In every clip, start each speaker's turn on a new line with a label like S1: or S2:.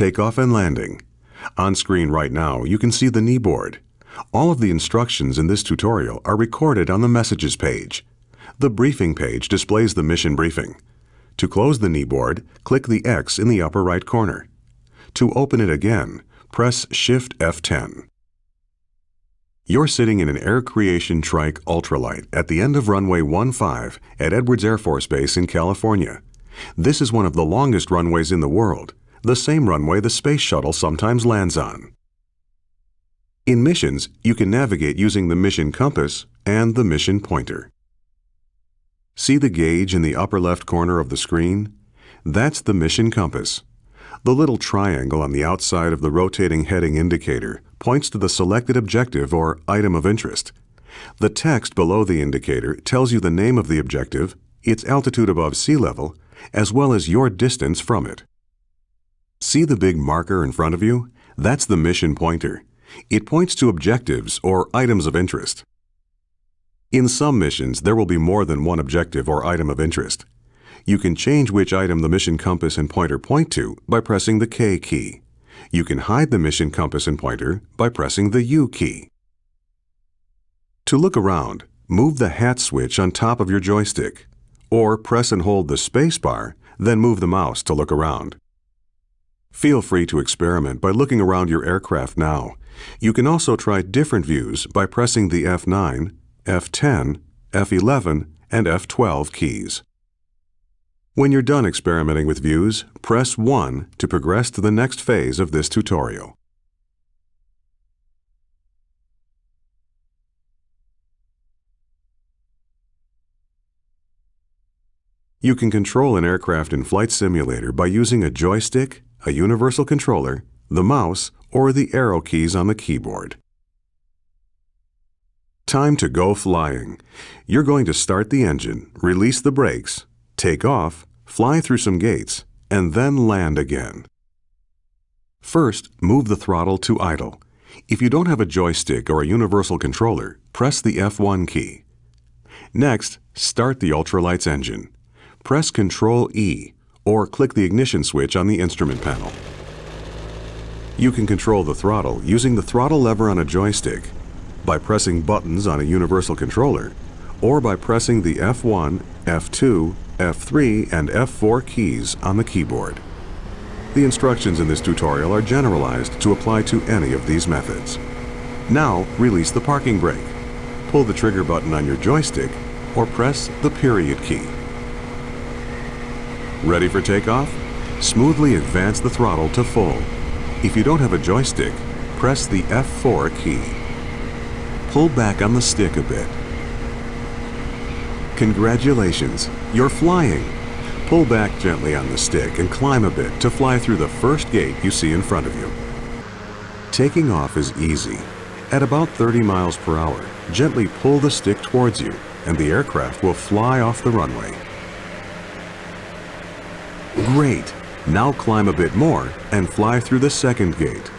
S1: Takeoff and landing. On screen right now, you can see the kneeboard. All of the instructions in this tutorial are recorded on the Messages page. The Briefing page displays the mission briefing. To close the kneeboard, click the X in the upper right corner. To open it again, press Shift F10. You're sitting in an Air Creation Trike Ultralight at the end of runway 15 at Edwards Air Force Base in California. This is one of the longest runways in the world, the same runway the Space Shuttle sometimes lands on. In missions, you can navigate using the mission compass and the mission pointer. See the gauge in the upper left corner of the screen? That's the mission compass. The little triangle on the outside of the rotating heading indicator points to the selected objective or item of interest. The text below the indicator tells you the name of the objective, its altitude above sea level, as well as your distance from it. See the big marker in front of you? That's the mission pointer. It points to objectives or items of interest. In some missions, there will be more than one objective or item of interest. You can change which item the mission compass and pointer point to by pressing the K key. You can hide the mission compass and pointer by pressing the U key. To look around, move the hat switch on top of your joystick, or press and hold the space bar, then move the mouse to look around. Feel free to experiment by looking around your aircraft now. You can also try different views by pressing the F9, F10, F11, and F12 keys. When you're done experimenting with views, press 1 to progress to the next phase of this tutorial. You can control an aircraft in Flight Simulator by using a joystick, a universal controller, the mouse, or the arrow keys on the keyboard. Time to go flying. You're going to start the engine, release the brakes, take off, fly through some gates, and then land again. First, move the throttle to idle. If you don't have a joystick or a universal controller, press the F1 key. Next, start the ultralight's engine. Press Ctrl E or click the ignition switch on the instrument panel. You can control the throttle using the throttle lever on a joystick, by pressing buttons on a universal controller, or by pressing the F1, F2, F3, and F4 keys on the keyboard. The instructions in this tutorial are generalized to apply to any of these methods. Now, release the parking brake. Pull the trigger button on your joystick or press the period key. Ready for takeoff? Smoothly advance the throttle to full. If you don't have a joystick, press the F4 key. Pull back on the stick a bit. Congratulations, you're flying! Pull back gently on the stick and climb a bit to fly through the first gate you see in front of you. Taking off is easy. At about 30 miles per hour, gently pull the stick towards you and the aircraft will fly off the runway. Great! Now climb a bit more and fly through the second gate.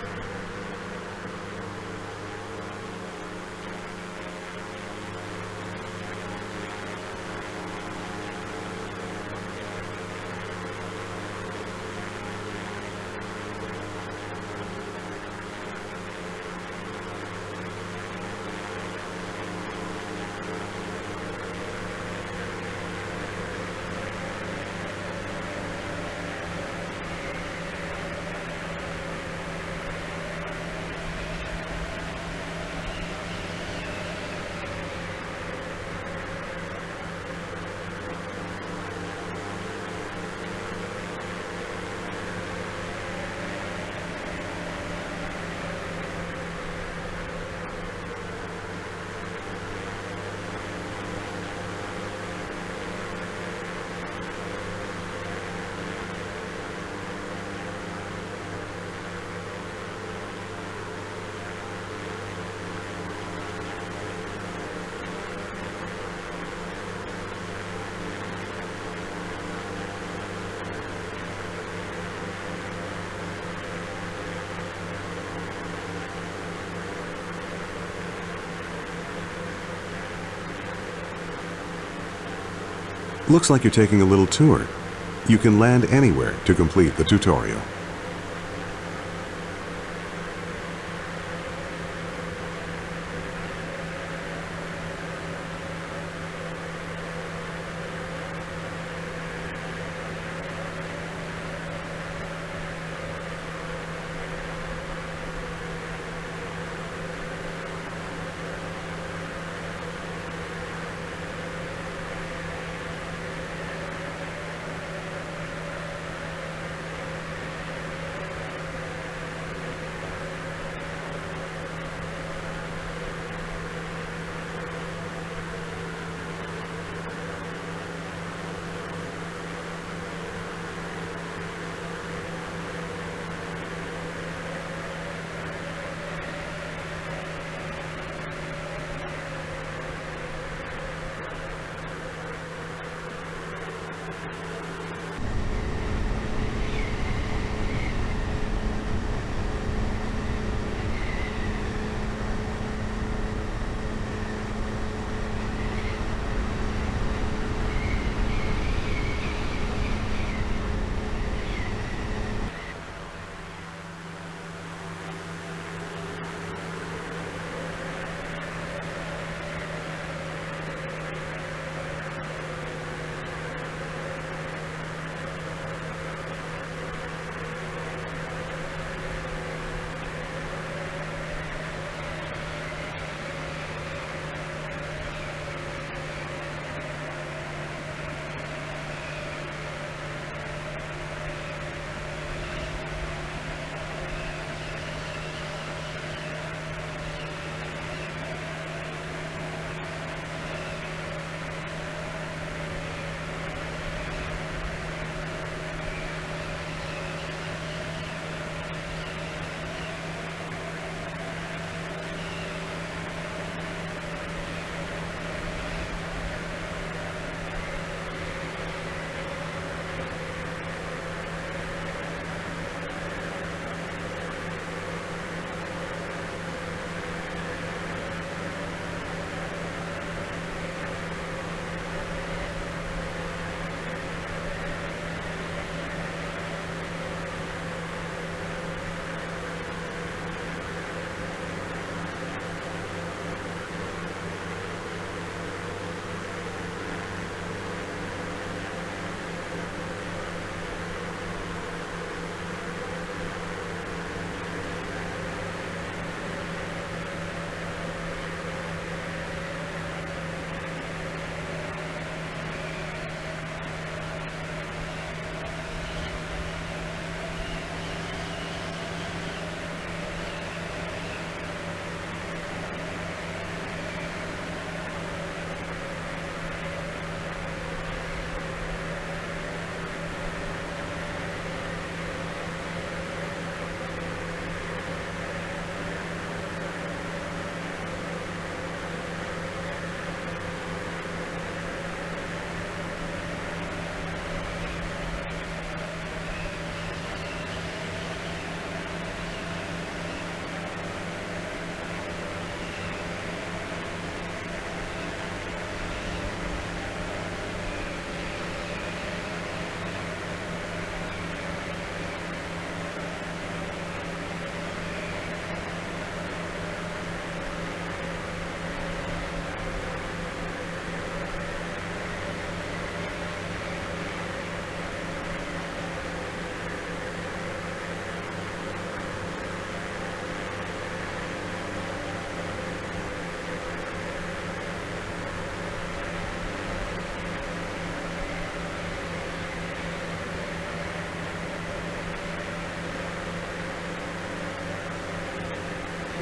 S1: Looks like you're taking a little tour. You can land anywhere to complete the tutorial.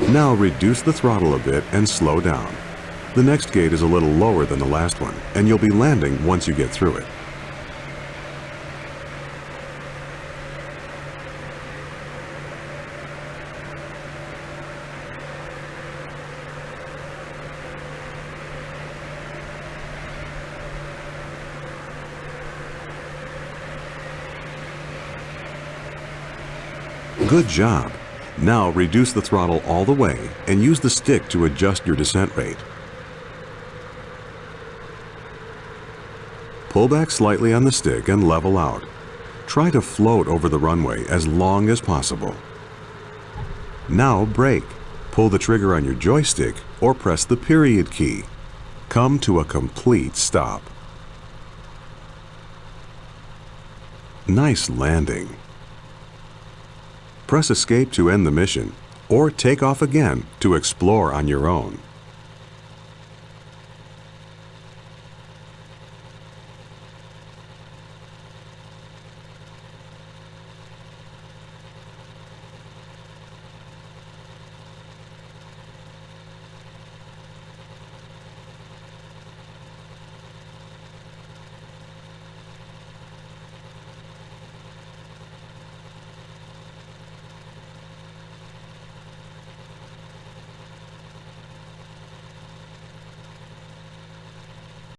S1: Now reduce the throttle a bit and slow down. The next gate is a little lower than the last one, and you'll be landing once you get through it. Good job! Now reduce the throttle all the way and use the stick to adjust your descent rate. Pull back slightly on the stick and level out. Try to float over the runway as long as possible. Now brake. Pull the trigger on your joystick or press the period key. Come to a complete stop. Nice landing. Press Escape to end the mission, or take off again to explore on your own.